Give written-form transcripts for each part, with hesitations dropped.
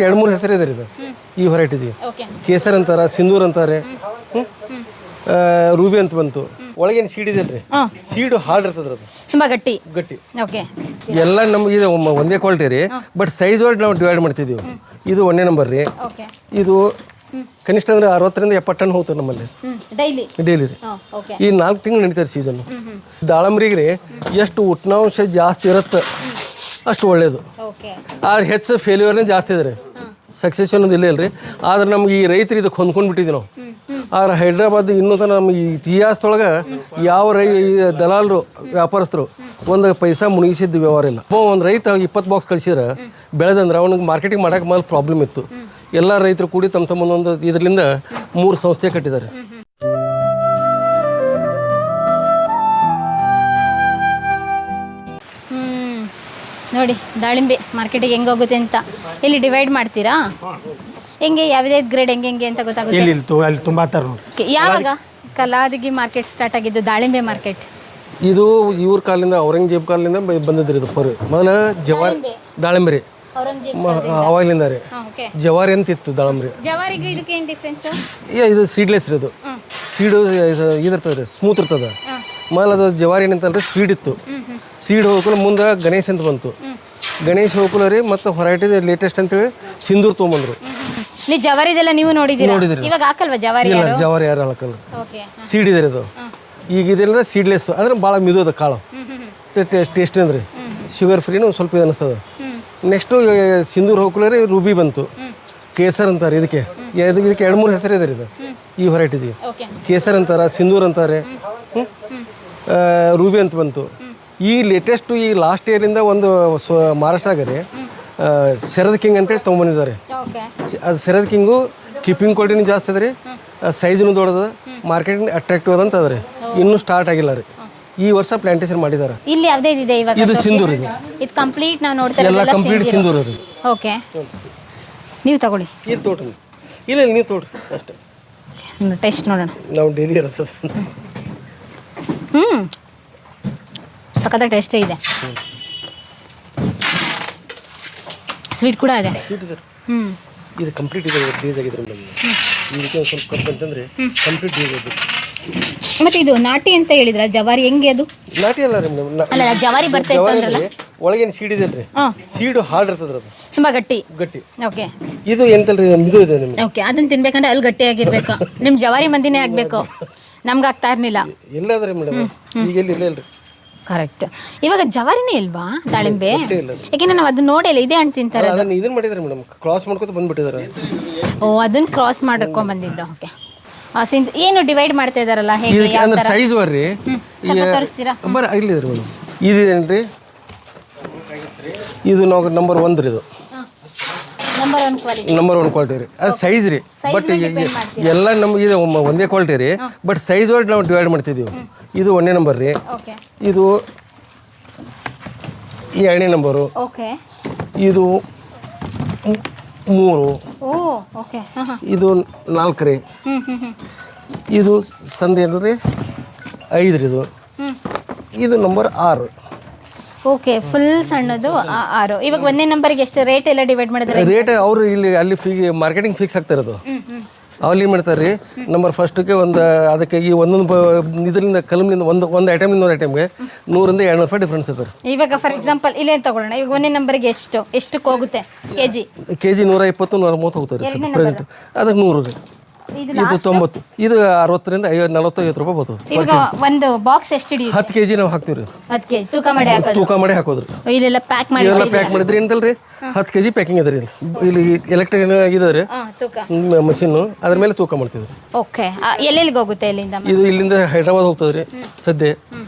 ಎರಡು ಮೂರು ಹೆಸರು ಇದೆ ಇದು ಈ ವೆರೈಟಿಗೆ. ಕೇಸರ್ ಅಂತಾರ, ಸಿಂಧೂರ್ ಅಂತಾರೆ, ರೂಬಿ ಅಂತ ಬಂತು. ಒಳಗೇನು ಸೀಡ್ ಇದೆ ರೀ, ಸೀಡು ಹಾರ್ಡ್ ಇರ್ತದೆ, ಅದು ತುಂಬಾ ಗಟ್ಟಿ ಗಟ್ಟಿ. ಎಲ್ಲ ನಮ್ಗೆ ಇದು ಒಂದೇ ಕ್ವಾಲಿಟಿ ರೀ, ಬಟ್ ಸೈಜ್ ಒಳಗೆ ನಾವು ಡಿವೈಡ್ ಮಾಡ್ತಿದ್ದೀವಿ. ಇದು 1ನೇ ನಂಬರ್ ರೀ. ಇದು ಕನಿಷ್ಠ ಅಂದ್ರೆ 60 ರಿಂದ 70 ಟನ್ ಹೋಗ್ತದೆ ನಮ್ಮಲ್ಲಿ ಡೈಲಿ ರೀ. ಈ 4 ತಿಂಗಳು ನಡೀತಾರೆ ಸೀಸನ್. ದಾಳಂಬ್ರಿಗೆ ರೀ ಎಷ್ಟು ಉಷ್ಣಾಂಶ ಜಾಸ್ತಿ ಇರುತ್ತೆ ಅಷ್ಟು ಒಳ್ಳೇದು. ಆದ್ರೆ ಹೆಚ್ಚು ಫೇಲ್ಯೂರ್ನೇ ಜಾಸ್ತಿ ಇದೆ ರೀ, ಸಕ್ಸಸ್ ಅನ್ನೋದು ಇಲ್ಲ ರೀ. ಆದ್ರೆ ನಮ್ಗೆ ಈ ರೈತರು ಇದಕ್ಕೆ ಹೊಂದ್ಕೊಂಡು ಬಿಟ್ಟಿದ್ವಿ ನಾವು. ಆದ್ರೆ ಹೈದ್ರಾಬಾದ್ ಇನ್ನೂ ತನಕ ನಮ್ಗೆ ಇತಿಹಾಸದೊಳಗೆ ಯಾವ ದಲಾಲರು ವ್ಯಾಪಾರಸ್ಥರು ಒಂದು ಪೈಸಾ ಮುಳುಗಿಸಿದ್ದು ವ್ಯವಹಾರ ಇಲ್ಲ. ಒಂದು ರೈತ 20 ಬಾಕ್ಸ್ ಕಳಿಸಿದ್ರೆ ಬೆಳೆದಂದ್ರೆ ಅವ್ನಿಗೆ ಮಾರ್ಕೆಟಿಂಗ್ ಮಾಡೋಕೆ ಮೊದಲು ಪ್ರಾಬ್ಲಮ್ ಇತ್ತು. ಎಲ್ಲ ರೈತರು ಕೂಡಿ ತಮ್ಮ ಒಂದೊಂದು ಇದರಿಂದ 3 ಸಂಸ್ಥೆ ಕಟ್ಟಿದ್ದಾರೆ. ನೋಡಿ ದಾಳಿಂಬೆ ಮಾರ್ಕೆಟಿಗೆ ಹೆಂಗೆ ಹೋಗುತ್ತೆ ಅಂತ ಇಲ್ಲಿ ಡಿವೈಡ್ ಮಾಡ್ತೀರಾ? ಹೆಂಗೆ ಯಾವುದೇ ಗ್ರೇಡ್ ಹೆಂಗೆ ಅಂತ ಗೊತ್ತಾಗುತ್ತೆ? ಯಾವಾಗ ಕಲಾದಗಿ ಮಾರ್ಕೆಟ್ ಸ್ಟಾರ್ಟ್ ಆಗಿದ್ದು ದಾಳಿಂಬೆ ಮಾರ್ಕೆಟ್? ಇದು ಇವ್ರ ಕಾಲದಿಂದ, ಔರಂಗಜೇಬ್ ಕಾಲದಿಂದ ಬಂದಿದ್ರಿ. ಇದು ಪರು ಜವಾರಿ ದಾಳಿಂಬೆ ರೀ, ಅವಾಗಲಿಂದ ರೀ. ಜವಾರಿ ಅಂತ ಇತ್ತು ದಾಳಿಂಬೆ. ಜವಾರಿಗೆ ಇದಕ್ಕೆ ಏನು ಡಿಫ್ರೆನ್ಸ್? ಇದು ಸೀಡ್ಲೆಸ್ ರೀ. ಇದು ಸೀಡು ಇದಿರ್ತದೆ ರೀ, ಸ್ಮೂತ್ ಇರ್ತದೆ. ಮೊದಲು ಅದು ಜವಾರಿ ಏನಂತಂದ್ರೆ ಸ್ವೀಡ್ ಇತ್ತು. ಸೀಡ್ ಹೋಗ್ಕಲ್ಲ ಮುಂದೆ ಗಣೇಶ್ ಅಂತ ಬಂತು. ಗಣೇಶ್ ಹೋಗ್ಕಲ್ಲ ರೀ. ಮತ್ತು ಹೊರೈಟಿ ಲೇಟೆಸ್ಟ್ ಅಂತೇಳಿ ಸಿಂಧೂರ್ ತೊಗೊಂಬಂದ್ರು. ನೀವು ಜವಾರಿದೆಲ್ಲ ನೀವು ನೋಡಿದಿರಿ? ಇವಾಗ ಹಾಕಲ್ವಾ ಜವಾರಿ? ಜವಾರಿ ಯಾರು ಹಾಕಲ್ಲ, ಸೀಡ್ ಇದೆ ಅದು. ಈಗ ಇದೆಲ್ಲ ಸೀಡ್ಲೆಸ್ ಅಂದ್ರೆ ಭಾಳ ಮಿದು ಅದ ಕಾಳು, ಟೇಸ್ಟ್ ಅಂದ್ರೆ ಶುಗರ್ ಫ್ರೀನು ಸ್ವಲ್ಪ ಇದು ಅನಿಸ್ತದೆ. ನೆಕ್ಸ್ಟು ಸಿಂಧೂರ್ ಹೋಗ್ಕಲ್ಲ ರೀ, ರೂಬಿ ಬಂತು. ಕೇಸರ್ ಅಂತಾರೆ ಇದಕ್ಕೆ 2-3 ಹೆಸರು ಇದೆ ರೀ ಇದು ಈ ವೆರೈಟಿಗೆ. ಕೇಸರ್ ಅಂತಾರ, ಸಿಂಧೂರ್ ಅಂತಾರೆ, ರೂಬಿ ಅಂತ ಬಂತು. ಈ ಲೇಟೆಸ್ಟು ಈ ಲಾಸ್ಟ್ ಇಯರಿಂದ ಒಂದು ಮಹಾರಾಷ್ಟ್ರಾಗ ರೀ ಶರದ್ ಕಿಂಗ್ ಅಂತೇಳಿ ತೊಗೊಂಬಂದಿದ್ದಾರೆ. ಅದು ಶರದ್ ಕಿಂಗು ಕೀಪಿಂಗ್ ಕ್ವಾಲಿಟಿನೂ ಜಾಸ್ತಿ ಅದ ರೀ, ಸೈಜ್ನು ದೊಡ್ಡದ, ಮಾರ್ಕೆಟಿಂಗ್ ಅಟ್ರಾಕ್ಟಿವ್ ಅದಂತ ಅದ ರೀ. ಇನ್ನೂ ಸ್ಟಾರ್ಟ್ ಆಗಿಲ್ಲ ರೀ. ಈ ವರ್ಷ ಪ್ಲಾಂಟೇಶನ್ ಮಾಡಿದ್ದಾರೆ. ಇಲ್ಲಿ ಯಾವುದೇ ಇದೆ ಇವಾಗ? ಇದು ಸಿಂಧೂರ್ ಇದೆ. ಇದು ಕಂಪ್ಲೀಟ್ ನಾವು ನೋಡ್ತಾ ಎಲ್ಲ ಕಂಪ್ಲೀಟ್ ಸಿಂಧೂರ್ ರೀ. ಓಕೆ, ನೀವು ತಗೊಳ್ಳಿ. ಇದು ತೋಟ್ರಿ. ಇಲ್ಲ ನೀವು ತೋಡ್ರಿ ಅಷ್ಟೇ, ಟೇಸ್ಟ್ ನೋಡೋಣ. ನಾವು ಡೈಲಿ ಇರ್ತದೆ. ಸಖತ್ ಟೇಸ್ಟೇ ಇದೆ, ಸ್ವೀಟ್ ಕೂಡ ಇದೆ. ಇದು ಕಂಪ್ಲೀಟ್ ಇದೆ, ಡೇಸ್ ಆಗಿದ್ರೆ ಇದಕ್ಕೆ ಒಂದು ಸ್ವಲ್ಪ ಕಪ್ ಅಂತಂದ್ರೆ ಕಂಪ್ಲೀಟ್ ಡೇಸ್ ಆಗಿದೆ. ಮತ್ತೆ ಇದು ನಾಟಿ ಅಂತ ಹೇಳಿದ್ರ ಜವಾರಿ, ಹೆಂಗೆ ಅದು? ನಾಟಿ ಅಲ್ಲ ರೀ, ಅಲ್ಲ ಜವಾರಿ ಬರ್ತಾ ಇತ್ತು. ಒಳಗೇನು ಸೀಡ್ ಇದೆ ರೀ, ಸೀಡು ಹಾರ್ಡ್ ಇರ್ತದೆ, ಅದು ತುಂಬಾ ಗಟ್ಟಿ. ಓಕೆ. ಇದು ಎಂತಲ್ರಿ ಇದು ಇದೆ ನಿಮ್ಗೆ. ಓಕೆ, ಅದನ್ನ ತಿನ್ಬೇಕಂದ್ರೆ ಅಲ್ಲಿ ಗಟ್ಟಿಯಾಗಿರ್ಬೇಕು. ನಿಮ್ ಜವಾರಿ ಮಂದಿನೇ ಆಗ್ಬೇಕು, ನಮ್ಗೆ ಆಗ್ತಾ ಇರ್ಲಿಲ್ಲ. ಇಲ್ಲ ಅದ್ರಿ ಮೇಡಮ್, ಈಗ ಎಲ್ಲಿ ಇಲ್ಲ ಇಲ್ರಿ. ಕರೆಕ್ಟ್. ಇವಾಗ ಜವಾರಿನೇ ಇಲ್ವಾ ದಾಳಿಂಬೆ? ಯಾಕೆಂದ್ರೆ ನಾವು ಅದನ್ನ ನೋಡಿಲ್ಲ, ಇದೆ ಹಣ್ಣು ತಿಂತಾರೆ. ಅದನ್ನ ಇದನ್ನ ಮಾಡಿದಾರೆ ಮೇಡಮ್, ಕ್ರಾಸ್ ಮಾಡ್ಕೊತ ಬಂದ್ಬಿಟ್ಟಿದ್ದಾರೆ. ಓ, ಅದನ್ನ ಕ್ರಾಸ್ ಮಾಡ್ಕೊಂಡ್ ಬಂದಿದ್ದ. ಓಕೆ, ಏನು ಡಿವೈಡ್ ಮಾಡ್ತಾ ಇದಾರಲ್ಲ, ಹೇಗೆ ಅಂದ್ರೆ ಸೈಜ್ ಬರ್ರಿ ತೋರಿಸ್ತೀರಾ? ಇಲ್ಲಿ ಮೇಡಮ್, ಇದೇನ್ರಿ, ಇದು ನಾವು ನಂಬರ್ 1 ರೀ. ಇದು ನಂಬರ್ 1 ಕ್ವಾಲಿಟಿ ರೀ. ಅದು ಸೈಜ್ ರೀ, ಬಟ್ ಎಲ್ಲ ನಮ್ಗೆ ಇದು ಒಂದೇ ಕ್ವಾಲಿಟಿ ರೀ, ಬಟ್ ಸೈಜ್ ಒಳಗೆ ನಾವು ಡಿವೈಡ್ ಮಾಡ್ತಿದ್ದೀವಿ. ಇದು 1ನೇ ನಂಬರ್ ರೀ. ಇದು 2ನೇ ನಂಬರು. ಇದು 3. ಇದು 4 ರೀ. ಇದು ಸಂಧಿ ರೀ 5 ರೀ. ಇದು ನಂಬರ್ 6. ಓಕೆ, ಫುಲ್ ಸಣ್ಣದು 6. ಇವಾಗ 1ನೇ ನಂಬರ್ಗೆ ಎಷ್ಟು ರೇಟ್ ಎಲ್ಲ ಡಿವೈಡ್ ಮಾಡಿದ್ರೆ? ರೇಟ್ ಅವರು ಇಲ್ಲಿ ಅಲ್ಲಿ ಮಾರ್ಕೆಟಿಂಗ್ ಫಿಕ್ಸ್ ಆಗ್ತಾ ಇರೋದು. ಅಲ್ಲಿ ಮಾಡ್ತಾರೆ ರೀ. ನಂಬರ್ ಫಸ್ಟ್ಗೆ ಒಂದು ಅದಕ್ಕೆ ಈ ಒಂದೊಂದು ಇದರಿಂದ ಕಲಮ್ನಿಂದ ಒಂದು ಐಟಮ್ನಿಂದ ಒಂದು ಐಟಮ್ಗೆ 100 ರಿಂದ 200 ರೂಪಾಯಿ ಡಿಫ್ರೆನ್ಸ್ ಇರ್ತದೆ. ಇವಾಗ ಫಾರ್ ಎಕ್ಸಾಂಪಲ್ ಇಲ್ಲೇ ತಗೊಳ್ಳೋಣ. ಇವಾಗ 1ನೇ ನಂಬರ್ಗೆ ಎಷ್ಟಕ್ಕೆ ಹೋಗುತ್ತೆ ಕೆಜಿ? 120 130 ಹೋಗ್ತಾರೆ ಸರ್ ಪ್ರೆಸೆಂಟ್. ಅದಕ್ಕೆ 100 ರೀ. ಇದು 90. ಇದು 60 ರಿಂದ 40-50 ರೂಪಾಯಿ ಬರ್ತದೆ. ಇವಾಗ ಒಂದು ಬಾಕ್ಸ್ ಎಷ್ಟು ಹಿಡಿಯುತ್ತೆ? 10 kg ನಾವು ಹಾಕ್ತೀವಿ ರೀ. 10 kg ತೂಕ ಮಾಡಿ ಹಾಕೋದ್ರಿ. ಇಲ್ಲೆಲ್ಲ ಪ್ಯಾಕ್ ಮಾಡಿದ್ರಿ ಎಂತಲ್ರಿ, 10 kg ಪ್ಯಾಕಿಂಗ್ ಅದ ರೀ. ಇಲ್ಲಿ ಎಲೆಕ್ಟ್ರಿಕ್ ಇದೆ ರೀ ಮಷೀನು, ಅದ್ರ ಮೇಲೆ ತೂಕ ಮಾಡ್ತಿದ್ರಿ. ಓಕೆ, ಎಲ್ಲೆಲ್ಲಿಗೆ ಹೋಗುತ್ತೆ ಇಲ್ಲಿಂದ? ಇದು ಇಲ್ಲಿಂದ ಹೈದ್ರಾಬಾದ್ ಹೋಗ್ತದೆ ರೀ, ಸದ್ಯ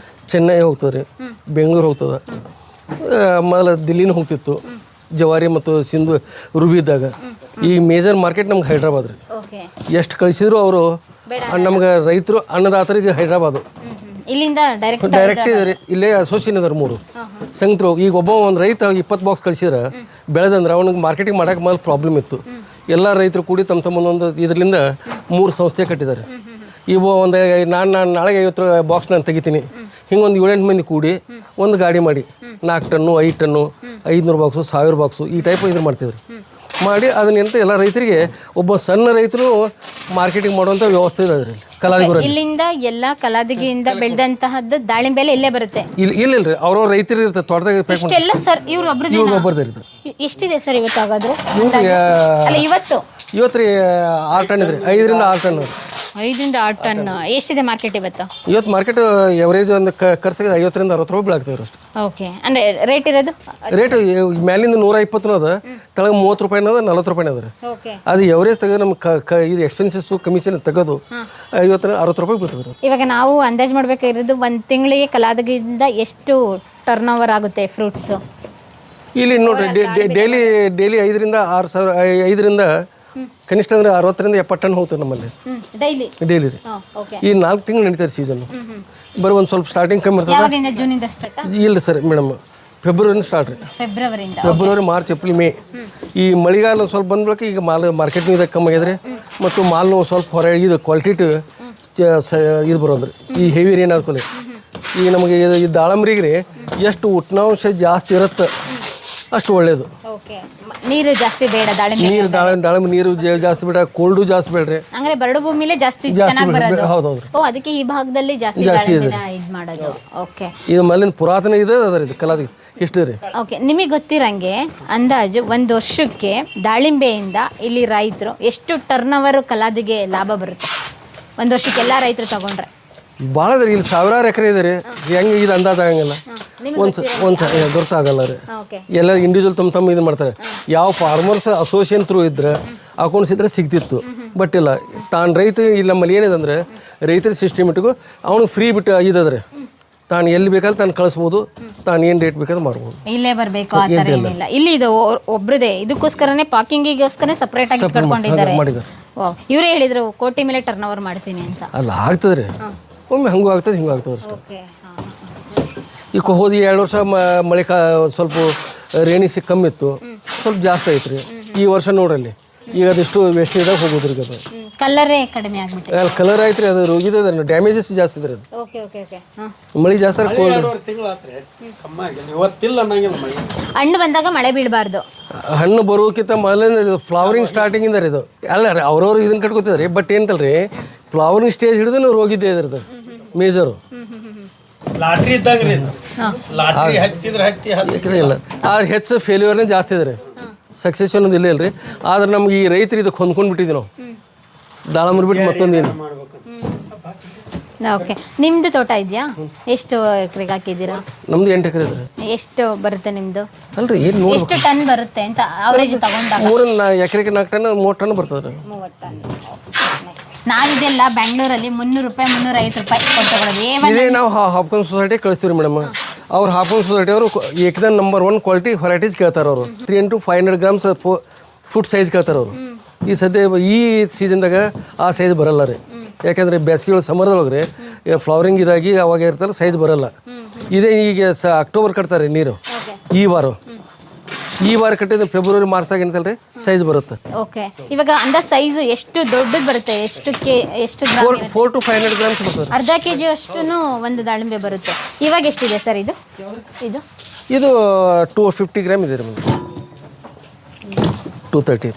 ಚೆನ್ನೈ ಹೋಗ್ತದೆ ರೀ, ಬೆಂಗಳೂರು ಹೋಗ್ತದೆ. ಮೊದಲು ದಿಲ್ಲಿನೂ ಹೋಗ್ತಿತ್ತು ಜವಾರಿ ಮತ್ತು ಸಿಂಧು ರೂಬಿ ಇದ್ದಾಗ. ಈ ಮೇಜರ್ ಮಾರ್ಕೆಟ್ ನಮ್ಗೆ ಹೈದ್ರಾಬಾದ್ ರೀ. ಎಷ್ಟು ಕಳಿಸಿದ್ರು ಅವರು ನಮ್ಗೆ ರೈತರು ಅನ್ನದಾತರಿಗೆ ಹೈದ್ರಾಬಾದು. ಇಲ್ಲಿಂದ ಡೈರೆಕ್ಟ್ ಇದೆ ರೀ. ಇಲ್ಲೇ ಅಸೋಸಿಯೇಷನ್ ಇದಾರೆ 3 ಸಂಘರು. ಈಗ ಒಂದು ರೈತ 20 ಬಾಕ್ಸ್ ಕಳಿಸಿದ್ರೆ ಬೆಳೆದಂದ್ರೆ ಅವನಿಗೆ ಮಾರ್ಕೆಟಿಂಗ್ ಮಾಡೋಕೆ ಮೊದಲು ಪ್ರಾಬ್ಲಮ್ ಇತ್ತು. ಎಲ್ಲ ರೈತರು ಕೂಡಿ ತಮ್ಮ ಒಂದೊಂದು ಇದರಿಂದ 3 ಸಂಸ್ಥೆ ಕಟ್ಟಿದ್ದಾರೆ. ಇವು ಒಂದು ನಾಳೆಗೆ 50 ಬಾಕ್ಸ್ ನಾನು ತೆಗಿತೀನಿ, ಹಿಂಗೊಂದು 7-8 ಮಂದಿ ಕೂಡಿ ಒಂದು ಗಾಡಿ ಮಾಡಿ 4 ಟನ್ನು 5 ಟನ್ನು 500 ಬಾಕ್ಸು 1000 ಬಾಕ್ಸು ಈ ಟೈಪ್ ಇದು ಮಾಡ್ತಿದ್ರು. ಮಾಡಿ ಅದನ್ನೆಂತ ಎಲ್ಲ ರೈತರಿಗೆ ಒಬ್ಬ ಸಣ್ಣ ರೈತರು ಮಾರ್ಕೆಟಿಂಗ್ ಮಾಡುವಂಥ ವ್ಯವಸ್ಥೆ ಇದೆ ಅದರಲ್ಲಿ ಕಲಾವಿದರಲ್ಲಿ. ಇಲ್ಲಿಂದ ಎಲ್ಲ ಕಲಾದಗಿಯಿಂದ ಬೆಳೆದಂತಹದ್ದು ದಾಳಿಂಬೆ ಎಲ್ಲ ಇಲ್ಲೇ ಬರುತ್ತೆ. ಇಲ್ಲಲ್ರಿ ಅವ್ರವ್ರ ರೈತರು ಇರ್ತದೆ ತೋಟದಾಗ ಪ್ಯಾಕ್ ಮಾಡಿ ಇಷ್ಟೆಲ್ಲ ಸರ್ ಇವ್ರು ಒಬ್ರದ್ದು ಒಬ್ಬರದ್ದು ಇರ್ತದೆ. ಎಷ್ಟಿದೆ ಸರ್ ಇವತ್ತು ಹಾಗಾದ್ರೆ? ಅಲ್ಲ ಇವತ್ತು ರೀ 6 ಟನ್ ಇದ್ರಿ, 5 ರಿಂದ 6 ಟನ್. 5 ರಿಂದ 6 ಟನ್ ಎಷ್ಟಿದೆ ಮಾರ್ಕೆಟ್ ಇವತ್ತು? ಇವತ್ತು ಮಾರ್ಕೆಟ್ ಎವರೇಜ್ ಒಂದು ಖರ್ಚಿಗೆ 50 ರಿಂದ 60 ರೂಪಾಯಿ ಬೀಳಾಗ್ತದೆ ಅಷ್ಟು. ಓಕೆ, ಅಂದ್ರೆ ರೇಟ್ ಇರೋದು ರೇಟ್ ಮ್ಯಾಲಿಂದ 120 ಅದ, ಕೆಳಗೆ 30 ರೂಪಾಯಿ ಅದ, 40 ರೂಪಾಯಿ ಅದ ರೀ. ಓಕೆ, ಅದು ಎವರೇಜ್ ತೆಗೆದು ನಮ್ಮ ಇದು ಎಕ್ಸ್ಪೆನ್ಸಸ್ ಕಮಿಷನ್ ತೆಗೆದು 50 60 ರೂಪಾಯಿ ಬೀಳ್ತದೆ. ಇವಾಗ ನಾವು ಅಂದಾಜು ಮಾಡ್ಬೇಕಾಗಿರೋದು ಒಂದು ತಿಂಗಳಿಗೆ ಕಲಾದಗಿಂದ ಎಷ್ಟು ಟರ್ನ್ ಓವರ್ ಆಗುತ್ತೆ ಫ್ರೂಟ್ಸ್ ಇಲ್ಲಿ ನೋಡ್ರಿ ಡೈಲಿ 5 ರಿಂದ 6 ಸಾವಿರ, 5 ರಿಂದ ಕನಿಷ್ಠ ಅಂದ್ರೆ 60 ರಿಂದ 70 ಟನ್ ಹೋಗ್ತದೆ ನಮ್ಮಲ್ಲಿ ಡೈಲಿ ರೀ. ಈ 4 ತಿಂಗಳು ನಡೀತಾರೆ ಸೀಸನ್. ಬರೀ ಒಂದು ಸ್ವಲ್ಪ ಸ್ಟಾರ್ಟಿಂಗ್ ಕಮ್ಮಿ ಇರ್ತದೆ. ಜೂನಿಂದ ಸ್ಟಾರ್ಟ್? ಇಲ್ಲ ಸರ್ ಮೇಡಮ್, ಫೆಬ್ರವರಿಯಿಂದ ಸ್ಟಾರ್ಟ್ ರೀ. February, March, April, May. ಈ ಮಳೆಗಾಲ ಸ್ವಲ್ಪ ಬಂದ ಬಳಿಕ ಈಗ ಮಾಲ್ ಮಾರ್ಕೆಟ್ನಾಗ ಇದಕ್ಕೆ ಕಮ್ಮಿ ಆಗಿದ್ರೆ ಮತ್ತು ಮಾಲ್ನು ಸ್ವಲ್ಪ ಹೊರ ಇದು ಕ್ವಾಲಿಟಿ ಇದು ಬರೋದ್ರಿ. ಈ ಹೆವಿ ರೇನ್ ಆದ್ಕೊಳ್ಳಿ ಈಗ ನಮಗೆ ಈ ದಾಳಂಬ್ರಿಗೆ ರೀ ಎಷ್ಟು ಉಷ್ಣಾಂಶ ಜಾಸ್ತಿ ಇರುತ್ತೆ ಅಷ್ಟು ಒಳ್ಳೇದು. ನೀರು ಜಾಸ್ತಿ ಬೇಡ ದಾಳಿಂಬೆ ನೀರು ಜಾಸ್ತಿ ಬೇಡ, ಕೋಲ್ಡು ಜಾಸ್ತಿ ಬೇಡ್ರಿ. ಅಂದ್ರೆ ಬರಡು ಭೂಮಿಲೇ ಜಾಸ್ತಿ ಹೌದೌದ್ರಿ. ಅದಕ್ಕೆ ಈ ಭಾಗದಲ್ಲಿ ಜಾಸ್ತಿ ಇದು ಮಾಡೋದು. ಓಕೆ, ಇದು ಮಲ್ಲಿನ ಪುರಾತನ ಇದೆ ಅದರ ಇದು ಕಲಾದಿ ಹಿಸ್ಟ್ರಿ ರೀ. ಓಕೆ, ನಿಮಗೆ ಗೊತ್ತಿರಂಗೆ ಅಂದಾಜು ಒಂದು ವರ್ಷಕ್ಕೆ ದಾಳಿಂಬೆಯಿಂದ ಇಲ್ಲಿ ರೈತರು ಎಷ್ಟು ಟರ್ನ್ ಓವರ್ ಕಲಾದಿಗೆ ಲಾಭ ಬರುತ್ತೆ ಒಂದು ವರ್ಷಕ್ಕೆ ಎಲ್ಲ ರೈತರು ತಗೊಂಡ್ರೆ? ಭಾಳ ಅದ ರೀ, ಇಲ್ಲಿ ಸಾವಿರಾರು ಎಕರೆ ಇದೆ ರೀ. ಹೆಂಗೆ ಇದು ಅಂದಾಜ್ ಆಗಂಗಿಲ್ಲ, ಒಂದು ಗೊತ್ತಾಗಲ್ಲ ರೀ. ಎಲ್ಲ ಇಂಡಿವಿಜುವಲ್ ತಮ್ಮ ಇದು ಮಾಡ್ತಾರೆ. ಯಾವ ಫಾರ್ಮರ್ಸ್ ಅಸೋಸಿಯೇಷನ್ ಥ್ರೂ ಇದ್ರೆ ಅಕೌಂಟ್ಸ್ ಇದ್ರೆ ಸಿಗ್ತಿತ್ತು, ಬಟ್ ಇಲ್ಲ. ತಾನು ರೈತ ಇಲ್ಲಿ ನಮ್ಮಲ್ಲಿ ಏನಿದೆ ಅಂದರೆ ರೈತರ ಸಿಸ್ಟಮೆಟಿಗೂ ಅವ್ನಿಗೆ ಫ್ರೀ ಬಿಟ್ಟು ಇದಾದ್ರೆ ತಾನು ಎಲ್ಲಿ ಬೇಕಾದ್ರೆ ತಾನು ಕಳಿಸ್ಬೋದು, ತಾನು ಏನು ರೇಟ್ ಬೇಕಾದ್ರೆ ಮಾಡ್ಬೋದು. ಇಲ್ಲೇ ಬರಬೇಕು ಆ ಥರ ಏನಿಲ್ಲ. ಇಲ್ಲಿ ಇದು ಒಬ್ರದೇ ಇದಕ್ಕೋಸ್ಕರನೇ ಪಾರ್ಕಿಂಗಿಗೋಸ್ಕರ ಸಪ್ರೇಟ್ ಆಗಿ ಕಟ್ಕೊಂಡಿದ್ದಾರೆ. ಇವರೇ ಹೇಳಿದ್ರು ಕೋಟಿ ಮೇಲೆ ಟರ್ನ್ ಓವರ್ ಮಾಡ್ತೀನಿ ಅಂತ. ಅಲ್ಲ ಆಗ್ತದೆ ರೀ, ಒಮ್ಮೆ ಹಂಗೂ ಆಗ್ತದೆ ಹಿಂಗೂ ಆಗ್ತದೆ ಅಷ್ಟೇ. ಈಗ ಹೋದ 2 ವರ್ಷ ಮಳೆ ಸ್ವಲ್ಪ ರೇಣಿ ಕಮ್ಮಿ ಇತ್ತು, ಸ್ವಲ್ಪ ಜಾಸ್ತಿ ಐತೆ ರೀ. ಈ ವರ್ಷ ನೋಡ್ರಲ್ಲಿ ಈಗ ಅದೆಷ್ಟು ವೆಸ್ಟ್ ಇದಾಗ ಹೋಗೋದ್ರಿ. ಅದು ಕಲರೇ ಕಡಿಮೆ ಆಗ್ಬಿಟ್ಟು ಕಲರ್ ಆಯ್ತು ರೀ, ಅದು ರೋಗಿದೆ, ಡ್ಯಾಮೇಜಸ್ ಜಾಸ್ತಿ ಇದ್ರಿ. ಅದು ಮಳೆ ಜಾಸ್ತಿ ಹಣ್ಣು ಬಂದಾಗ ಮಳೆ ಬೀಳಬಾರ್ದು. ಹಣ್ಣು ಬರೋಕ್ಕಿಂತ ಮೊದಲಿಂದ ಫ್ಲವರಿಂಗ್ ಸ್ಟಾರ್ಟಿಂಗ್ ಇಂದ ಇದು ಅಲ್ಲ ರೀ. ಅವ್ರವ್ರು ಇದನ್ನ ಕಟ್ಕೋತಿದ್ರಿ, ಬಟ್ ಏನಂತಲ್ರಿ ಫ್ಲವರಿಂಗ್ ಸ್ಟೇಜ್ ಹಿಡಿದು ನಾವು ರೋಗಿದ್ದೆ ಇದ್ರದ್ದು ಮೇಜರು. ಲಾಟ್ರಿ ಇದ್ದಂಗ್ರಿ, ಲಾಟ್ರಿ ಹತ್ತಿದ್ರೆ ಇಲ್ಲ, ಆದ್ರೆ ಹೆಚ್ಚು ಫೇಲ್ಯೂರ್ನೇ ಜಾಸ್ತಿ ಇದೆ ರೀ, ಸಕ್ಸಸ್ ಅನ್ನೋದು ಇಲ್ಲ ಇಲ್ರಿ. ಆದ್ರೆ ನಮ್ಗೆ ಈ ರೈತರು ಇದಕ್ಕೆ ಹೊಂದ್ಕೊಂಡು ಬಿಟ್ಟಿದ್ವಿ ನಾವು, ದಾಳಂಬ್ರಿ ಬಿಟ್ಟು ಮತ್ತೊಂದೇನು. ಓಕೆ, ನಿಮ್ದು ತೋಟ ಇದೆಯಾ? ಎಷ್ಟು ಎಕರೆಗೆ ಹಾಕಿದ್ದೀರಾ? ನಮ್ದು 8 ಎಕರೆ ಇದೆ. ಎಷ್ಟು ಬರುತ್ತೆ ನಿಮ್ದು? ಅಲ್ರಿ ಏನು ನೋಡಿ ಎಷ್ಟು ಟನ್ ಬರುತ್ತೆ ಅಂತ ಅವರೇಜ್ ತಗೊಂಡಾಗ? 3 ಎಕರೆಗೆ 4 ಟನ್ 3 ಟನ್ ಬರ್ತದೆ. 30 ಟನ್. ನಾವಿದೆಲ್ಲ ಬೆಂಗಳೂರಲ್ಲಿ 300 ರೂಪಾಯಿ 350 ರೂಪಾಯಿ ಕೊಟ್ಟು ತಗೊಳ್ಳೋದು. ಇದೇ ನಾವು ಹಾಪ್ಕಾನ್ ಸೊಸೈಟಿ ಕಳಿಸ್ತೀವಿ ರೀ ಮೇಡಮ್. ಅವ್ರು ಹಾಪ್ಕಾನ್ ಸೊಸೈಟಿ ಅವರು ಏಕದಮ್ ನಂಬರ್ 1 ಕ್ವಾಲಿಟಿ ವೆರೈಟೀಸ್ ಕೇಳ್ತಾರೆ. ಅವರು 3 to 500 ಗ್ರಾಮ್ಸ್ ಫುಡ್ ಸೈಜ್ ಕೇಳ್ತಾರೆ ಅವರು. ಈ ಸದ್ಯ ಈ ಸೀಸನ್ದಾಗ ಆ ಸೈಜ್ ಬರಲ್ಲ ರೀ, ಯಾಕೆಂದರೆ ಬೇಸಿಗೆ ಸಮರದೊಳಗೆ ರೀ ಫ್ಲವರಿಂಗ್ ಇದಾಗಿ ಅವಾಗ ಇರ್ತಲ್ಲ, ಸೈಜ್ ಬರಲ್ಲ. ಇದೇ ಈಗ ಅಕ್ಟೋಬರ್ ಕಟ್ತಾರೆ ನೀರು. ಈ ವಾರ ಕಟ್ಟಿದ್ದು ಫೆಬ್ರವರಿ ಮಾರ್ಚ್ದಾಗ ಏನಂತಲ್ರಿ ಸೈಜ್ ಬರುತ್ತೆ. ಓಕೆ, ಇವಾಗ ಅಂದಾಜು ಸೈಜು ಎಷ್ಟು ದೊಡ್ಡದು ಬರುತ್ತೆ? ಎಷ್ಟು 4 to 500 ಗ್ರಾಮ್ಸ್ ಬರ್ತದೆ. ಅರ್ಧ ಕೆಜಿ ಅಷ್ಟು ಒಂದು ದಾಳಿಂಬೆ ಬರುತ್ತೆ. ಇವಾಗ ಎಷ್ಟಿದೆ ಸರ್ ಇದು? ಇದು 250 ಗ್ರಾಮ್ ಇದೆ ರೀ, 230.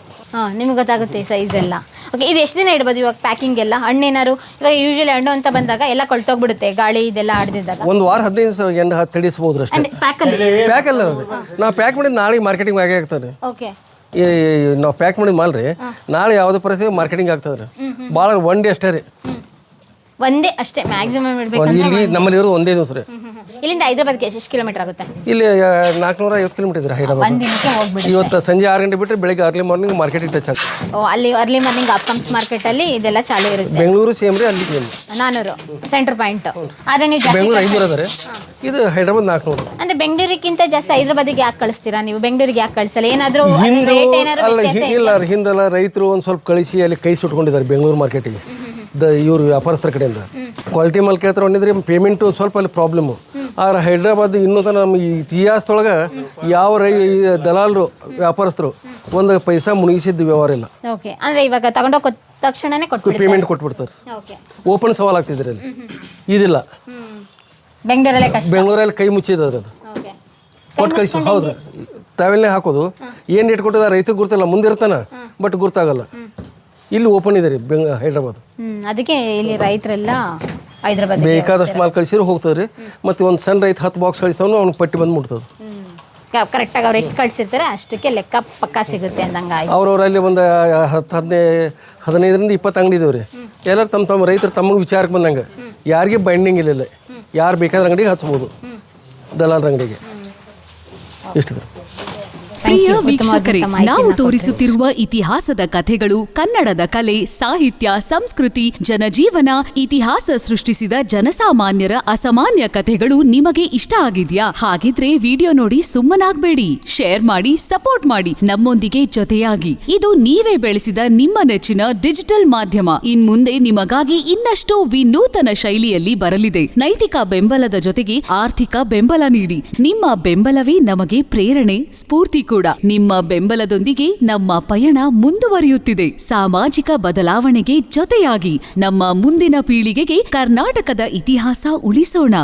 ನಿಮ್ಗೆ ಗೊತ್ತಾಗುತ್ತೆ ಸೈಜ್ ಎಲ್ಲ. ಓಕೆ, ಇದು ಎಷ್ಟು ದಿನ ಇಡ್ಬೋದು ಇವಾಗ ಪ್ಯಾಕಿಂಗ್ ಎಲ್ಲ? ಹಣ್ಣೇನಾರು ಇವಾಗ ಯೂಶಲಿ ಹಣ್ಣು ಅಂತ ಬಂದಾಗ ಎಲ್ಲ ಕೊಳ್ತೋಗ್ಬಿಡುತ್ತೆ ಗಾಳಿ ಇದೆಲ್ಲ ಆಡ್ದಿದ್ದಾಗ. ಒಂದು ವಾರ 15 ತಡಿಸ್ಬೋದು ಅಷ್ಟೇ. ಪ್ಯಾಕ್ ಅಲ್ಲ ನಾವು ಪ್ಯಾಕ್ ಮಾಡಿದ ನಾಳೆ ಮಾರ್ಕೆಟಿಂಗ್ ಆಗೇ ಆಗ್ತದೆ. ಓಕೆ, ನಾವು ಪ್ಯಾಕ್ ಮಾಡಿದ ಮಾಲ್ ರೀ ನಾಳೆ ಯಾವುದೇ ಪರಿಸ್ಥಿತಿ ಮಾರ್ಕೆಟಿಂಗ್ ಆಗ್ತದೆ ರೀ. ಭಾಳ 1 ಡೇ ಅಷ್ಟೇ ರೀ, ಒಂದೇ ಅಷ್ಟೇ ಮ್ಯಾಕ್ಸಿಮಮ್ ಇಡಬೇಕು. ಇಲ್ಲಿ ನಮ್ಮಲ್ಲಿ ಇರೋದು ಒಂದೇ ದಿವಸ ರೀ. ಇಲ್ಲಿಂದ ಹೈದರಾಬಾದ್ಗೆ ಎಷ್ಟು ಕಿಲೋಮೀಟರ್ ಆಗುತ್ತೆ? ಇಲ್ಲಿ 450 ಕಿಲೋಮೀಟರ್ ಇದೆ ಹೈದರಾಬಾದ್. ಒಂದಿನಕ್ಕೆ ಹೋಗ್ಬಿಡಿ. ಇವತ್ತು ಸಂಜೆ 6 ಗಂಟೆ ಬಿಟ್ಟರೆ ಬೆಳಗ್ಗೆ ಅರ್ಲಿ ಮಾರ್ನಿಂಗ್ ಮಾರ್ಕೆಟಿಗೆ ಟಚ್ ಆಗ್ತದೆ. ಅಲ್ಲಿ ಅರ್ಲಿ ಮಾರ್ನಿಂಗ್ ಅಪ್ಕಮ್ಸ್ ಮಾರ್ಕೆಟಲ್ಲಿ ಇದೆಲ್ಲ ಚಾಲು ಇರುತ್ತೆ. ಬೆಂಗಳೂರು ಸೇಮ್ ರೀ, ಅಲ್ಲಿ 400 ಸೆಂಟರ್ ಪಾಯಿಂಟ್. ಆದರೆ ನೀವು ಬೆಂಗಳೂರು 500 ಅದ ರೀ, ಇದು ಹೈದರಾಬಾದ್ 400. ಅಂದ್ರೆ ಬೆಂಗಳೂರಿಗಿಂತ ಜಾಸ್ತಿ ಹೈದರಾಬಾದಿಗೆ ಯಾಕೆ ಕಳಿಸ್ತೀರಾ ನೀವು? ಬೆಂಗಳೂರಿಗೆ ಯಾಕೆ ಕಳಿಸಲ್ಲ? ಏನಾದರೂ ಇಲ್ಲ ಹಿಂದೆಲ್ಲ ರೈತರು ಒಂದು ಸ್ವಲ್ಪ ಕಳಿಸಿ ಅಲ್ಲಿ ಕೈ ಸುಟ್ಕೊಂಡಿದ್ದಾರೆ ಬೆಂಗಳೂರು ಮಾರ್ಕೆಟಿಗೆ. ಇವರು ವ್ಯಾಪಾರಸ್ಥರ ಕಡೆಯಿಂದ ಕ್ವಾಲಿಟಿ ಮಾಲ್ ಕೇಳ್ತಾರೆ ಹೊಂದಿದ್ರೆ ಪೇಮೆಂಟು ಸ್ವಲ್ಪ ಅಲ್ಲಿ ಪ್ರಾಬ್ಲಮ್ಮು. ಆದ್ರೆ ಹೈದ್ರಾಬಾದ್ ಇನ್ನೂ ತನಕ ನಮ್ಮ ಇತಿಹಾಸದೊಳಗೆ ಯಾವ ದಲಾಲರು ವ್ಯಾಪಾರಸ್ಥರು ಒಂದು ಪೈಸಾ ಮುಳುಗಿಸಿದ್ದು ವ್ಯವಹಾರ ಇಲ್ಲ. ಓಕೆ, ಅಂದ್ರೆ ಇವಾಗ ತಗೊಂಡೋಗ ತಕ್ಷಣನೇ ಪೇಮೆಂಟ್ ಕೊಟ್ಬಿಡ್ತಾರೆ. ಓಪನ್ ಸವಾಲ್ ಆಗ್ತಿದ್ರೆ ಅಲ್ಲಿ ಇದಿಲ್ಲ. ಬೆಂಗಳೂರಲ್ಲಿ ಕೈ ಮುಚ್ಚಿದ್ರೆ ಅದು ಕೊಟ್ಟು ಕಳಿಸಿ. ಹೌದು, ಟ್ರಾವೆಲ್ನೇ ಹಾಕೋದು ಏನು ರೇಟ್ ಕೊಟ್ಟಿದ ರೈತರಿಗೆ ಗುರ್ತಲ್ಲ ಮುಂದಿರ್ತಾನ ಬಟ್ ಗುರ್ತಾಗಲ್ಲ. ಇಲ್ಲಿ ಓಪನ್ ಇದೆ ರೀ ಹೈದ್ರಾಬಾದ್. ಅದಕ್ಕೆ ಇಲ್ಲಿ ರೈತರೆಲ್ಲ ಹೈದ್ರಾಬಾದ್ ಬೇಕಾದಷ್ಟು ಮಾಲ್ ಕಳಿಸಿದ್ರೆ ಹೋಗ್ತದೆ ರೀ. ಮತ್ತು ಒಂದು ಸಣ್ಣ ರೈತ 10 ಬಾಕ್ಸ್ ಕಳಿಸೋನು ಅವ್ನಿಗೆ ಪಟ್ಟಿ ಬಂದು ಮುಟ್ತದೆ. ಕರೆಕ್ಟಾಗಿ ಅವ್ರು ಎಷ್ಟು ಕಳಿಸಿರ್ತಾರೆ ಅಷ್ಟಕ್ಕೆ ಲೆಕ್ಕ ಪಕ್ಕ ಸಿಗುತ್ತೆ ಅಂದಂಗೆ ಆಯ್ತು. ಅವ್ರವ್ರಲ್ಲಿ ಒಂದು 15ರಿಂದ 20 ಅಂಗಡಿ ಇದಾವೆ ರೀ. ಎಲ್ಲರೂ ತಮ್ಮ ರೈತರು ತಮಗೆ ವಿಚಾರಕ್ಕೆ ಬಂದಂಗೆ ಯಾರಿಗೆ ಬೈಂಡಿಂಗ್ ಇಲ್ಲ, ಯಾರು ಬೇಕಾದ್ರೆ ಅಂಗಡಿಗೆ ಹಚ್ಬೋದು, ದಲಾಲ್ ಅಂಗಡಿಗೆ. ಇಷ್ಟು ಪ್ರಿಯ ವೀಕ್ಷಕರೇ, ನಾವು ತೋರಿಸುತ್ತಿರುವ ಇತಿಹಾಸದ ಕಥೆಗಳು ಕನ್ನಡದ ಕಲೆ, ಸಾಹಿತ್ಯ, ಸಂಸ್ಕೃತಿ, ಜನಜೀವನ, ಇತಿಹಾಸ ಸೃಷ್ಟಿಸಿದ ಜನಸಾಮಾನ್ಯರ ಅಸಾಮಾನ್ಯ ಕಥೆಗಳು ನಿಮಗೆ ಇಷ್ಟ ಆಗಿದ್ಯಾ? ಹಾಗಿದ್ರೆ ವಿಡಿಯೋ ನೋಡಿ ಸುಮ್ಮನಾಗ್ಬೇಡಿ, ಶೇರ್ ಮಾಡಿ, ಸಪೋರ್ಟ್ ಮಾಡಿ, ನಮ್ಮೊಂದಿಗೆ ಜೊತೆಯಾಗಿ. ಇದು ನೀವೇ ಬೆಳೆಸಿದ ನಿಮ್ಮ ನೆಚ್ಚಿನ ಡಿಜಿಟಲ್ ಮಾಧ್ಯಮ. ಇನ್ಮುಂದೆ ನಿಮಗಾಗಿ ಇನ್ನಷ್ಟು ವಿನೂತನ ಶೈಲಿಯಲ್ಲಿ ಬರಲಿದೆ. ನೈತಿಕ ಬೆಂಬಲದ ಜೊತೆಗೆ ಆರ್ಥಿಕ ಬೆಂಬಲ ನೀಡಿ. ನಿಮ್ಮ ಬೆಂಬಲವೇ ನಮಗೆ ಪ್ರೇರಣೆ, ಸ್ಫೂರ್ತಿ ಕೂಡ. ನಿಮ್ಮ ಬೆಂಬಲದೊಂದಿಗೆ ನಮ್ಮ ಪಯಣ ಮುಂದುವರಿಯುತ್ತಿದೆ. ಸಾಮಾಜಿಕ ಬದಲಾವಣೆಗೆ ಜೊತೆಯಾಗಿ ನಮ್ಮ ಮುಂದಿನ ಪೀಳಿಗೆಗೆ ಕರ್ನಾಟಕದ ಇತಿಹಾಸ ಉಳಿಸೋಣ.